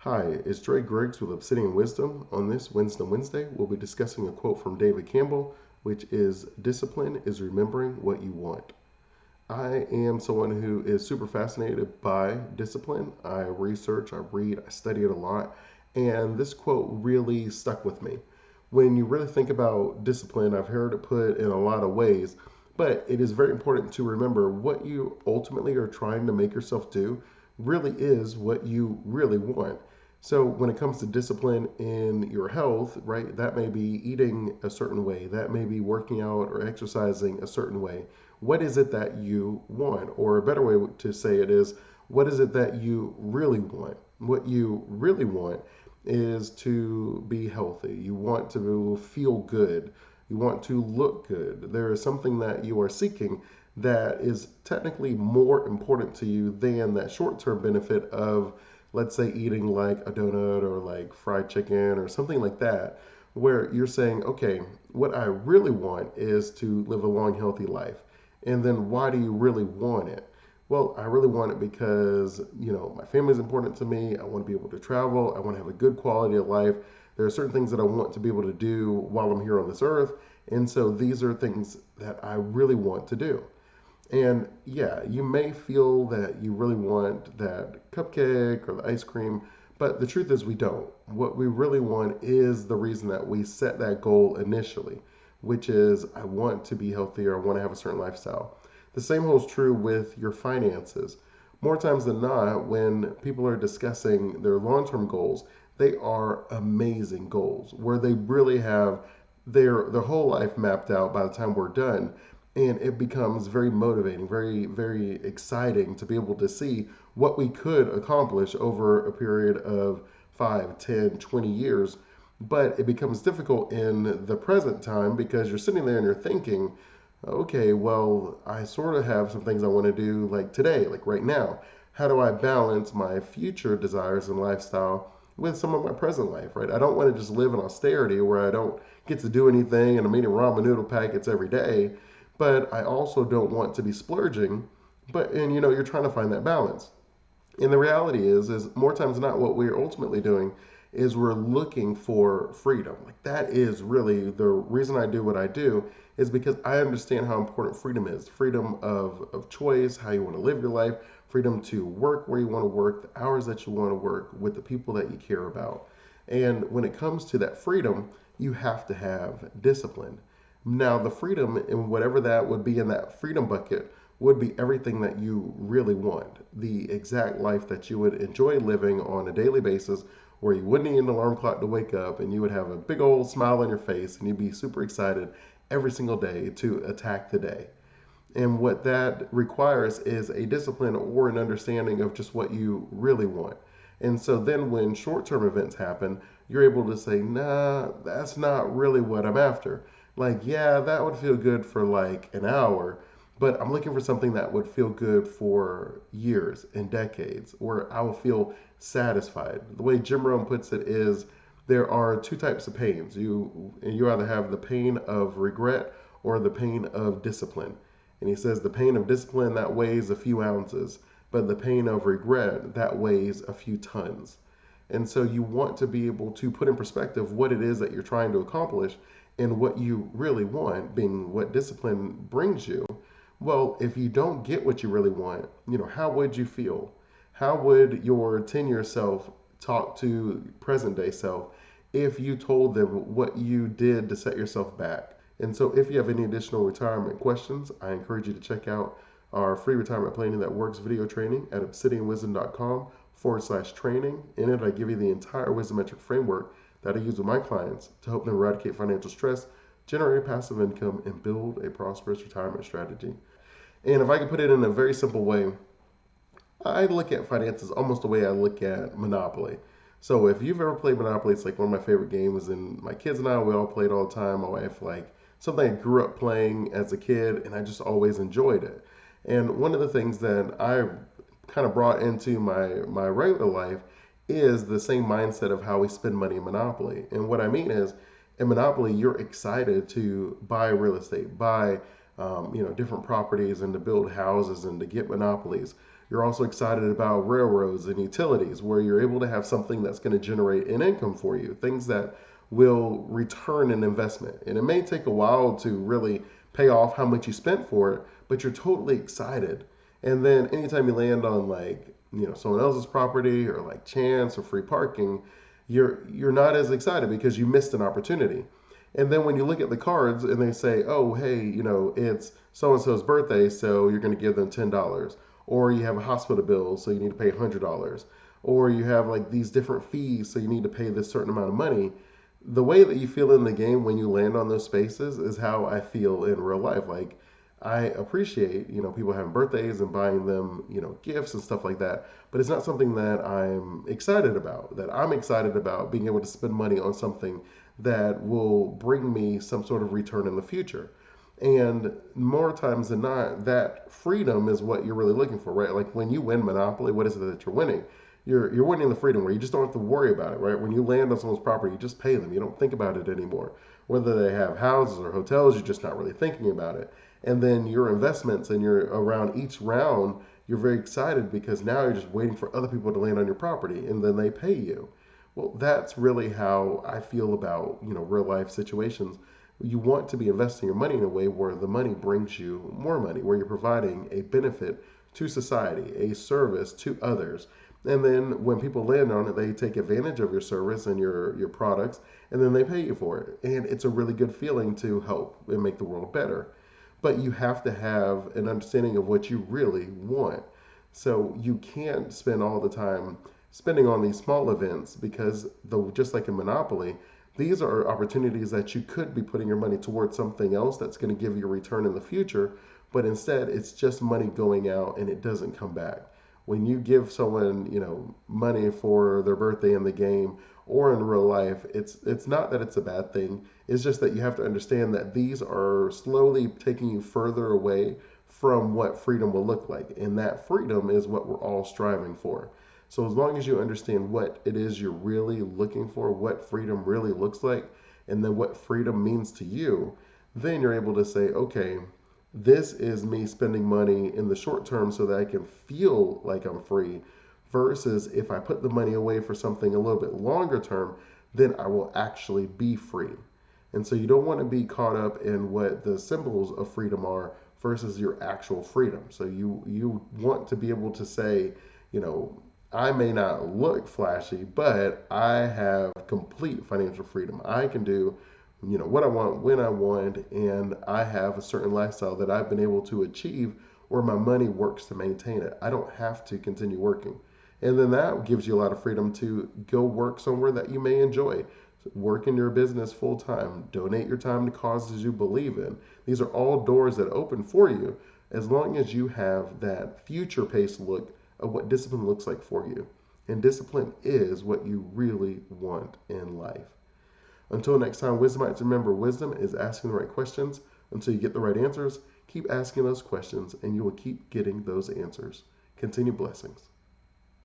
Hi, it's Dre Griggs with Obsidian Wisdom. On this Wisdom Wednesday, we'll be discussing a quote from David Campbell, which is discipline is remembering what you want. I am someone who is super fascinated by discipline. I research, I read, I study it a lot, and this quote really stuck with me. When you really think about discipline, I've heard it put in a lot of ways, but it is very important to remember what you ultimately are trying to make yourself do really is what you really want. So when it comes to discipline in your health, right, that may be eating a certain way, that may be working out or exercising a certain way. What is it that you want? Or a better way to say it is, what is it that you really want? What you really want is to be healthy. You want to feel good. You want to look good. There is something that you are seeking that is technically more important to you than that short term benefit of, let's say, eating like a donut or like fried chicken or something like that, where you're saying, okay, what I really want is to live a long, healthy life. And then why do you really want it? Well, I really want it because, my family is important to me. I want to be able to travel. I want to have a good quality of life. There are certain things that I want to be able to do while I'm here on this earth. And so these are things that I really want to do. And yeah, you may feel that you really want that cupcake or the ice cream, but the truth is we don't. What we really want is the reason that we set that goal initially, which is I want to be healthier, I want to have a certain lifestyle. The same holds true with your finances. More times than not, when people are discussing their long term goals, they are amazing goals where they really have their whole life mapped out by the time we're done. And it becomes very motivating, very, very exciting to be able to see what we could accomplish over a period of 5, 10, 20 years. But it becomes difficult in the present time because you're sitting there and you're thinking, okay, well, I sort of have some things I want to do like today, like right now. How do I balance my future desires and lifestyle with some of my present life, right? I don't want to just live in austerity where I don't get to do anything and I'm eating ramen noodle packets every day, but I also don't want to be splurging. And you're trying to find that balance. And the reality is more times than not, what we're ultimately doing is we're looking for freedom. Like that is really the reason I do what I do is because I understand how important freedom is. Freedom of choice, how you want to live your life, freedom to work where you want to work, the hours that you want to work with the people that you care about. And when it comes to that freedom, you have to have discipline. Now, the freedom and whatever that would be in that freedom bucket would be everything that you really want. The exact life that you would enjoy living on a daily basis, where you wouldn't need an alarm clock to wake up and you would have a big old smile on your face and you'd be super excited every single day to attack the day. And what that requires is a discipline or an understanding of just what you really want. And so then when short term events happen, you're able to say, nah, that's not really what I'm after. Like, yeah, that would feel good for like an hour, but I'm looking for something that would feel good for years and decades, where I will feel satisfied. The way Jim Rohn puts it is there are two types of pains. You either have the pain of regret or the pain of discipline. And he says the pain of discipline that weighs a few ounces, but the pain of regret that weighs a few tons. And so you want to be able to put in perspective what it is that you're trying to accomplish and what you really want, being what discipline brings you. Well, if you don't get what you really want, how would you feel? How would your 10-year self talk to present day self if you told them what you did to set yourself back? And so if you have any additional retirement questions, I encourage you to check out our free retirement planning that works video training at obsidianwisdom.com/training. In it, I give you the entire wisdometric framework that I use with my clients to help them eradicate financial stress, generate passive income, and build a prosperous retirement strategy. And if I could put it in a very simple way, I look at finances almost the way I look at Monopoly. So if you've ever played Monopoly, it's like one of my favorite games, and my kids and I, we all played all the time. My wife, like something I grew up playing as a kid, and I just always enjoyed it. And one of the things that I kind of brought into my regular life is the same mindset of how we spend money in Monopoly. And what I mean is, in Monopoly, you're excited to buy real estate, buy different properties, and to build houses and to get monopolies. You're also excited about railroads and utilities, where you're able to have something that's going to generate an income for you, things that will return an investment. And it may take a while to really pay off how much you spent for it, but you're totally excited. And then anytime you land on like, someone else's property or like chance or free parking, you're not as excited because you missed an opportunity. And then when you look at the cards and they say, oh, hey, it's so and so's birthday, so you're going to give them $10. Or you have a hospital bill, so you need to pay $100. Or you have like these different fees, so you need to pay this certain amount of money. The way that you feel in the game when you land on those spaces is how I feel in real life. Like, I appreciate, people having birthdays and buying them, gifts and stuff like that. But it's not something that I'm excited about. That I'm excited about being able to spend money on something that will bring me some sort of return in the future. And more times than not, that freedom is what you're really looking for, right? Like when you win Monopoly, what is it that you're winning? You're winning the freedom where you just don't have to worry about it, right? When you land on someone's property, you just pay them. You don't think about it anymore. Whether they have houses or hotels, you're just not really thinking about it. And then your investments and you're around each round, you're very excited because now you're just waiting for other people to land on your property and then they pay you. Well, that's really how I feel about, real life situations. You want to be investing your money in a way where the money brings you more money, where you're providing a benefit to society, a service to others. And then when people land on it, they take advantage of your service and your products, and then they pay you for it. And it's a really good feeling to help and make the world better. But you have to have an understanding of what you really want. So you can't spend all the time spending on these small events because, though, just like in Monopoly, these are opportunities that you could be putting your money towards something else that's going to give you a return in the future, but instead it's just money going out and it doesn't come back. When you give someone, money for their birthday in the game or in real life, it's not that it's a bad thing. It's just that you have to understand that these are slowly taking you further away from what freedom will look like, and that freedom is what we're all striving for. So as long as you understand what it is you're really looking for, what freedom really looks like, and then what freedom means to you, then you're able to say, okay, this is me spending money in the short term so that I can feel like I'm free, versus if I put the money away for something a little bit longer term, then I will actually be free. And so you don't want to be caught up in what the symbols of freedom are versus your actual freedom. So you want to be able to say, you know, I may not look flashy, but I have complete financial freedom. I can do, what I want when I want, and I have a certain lifestyle that I've been able to achieve where my money works to maintain it. I don't have to continue working. And then that gives you a lot of freedom to go work somewhere that you may enjoy. Work in your business full time, donate your time to causes you believe in. These are all doors that open for you as long as you have that future paced look of what discipline looks like for you. And discipline is what you really want in life. Until next time, Wisdomites, remember, wisdom is asking the right questions until you get the right answers. Keep asking those questions and you will keep getting those answers. Continue blessings.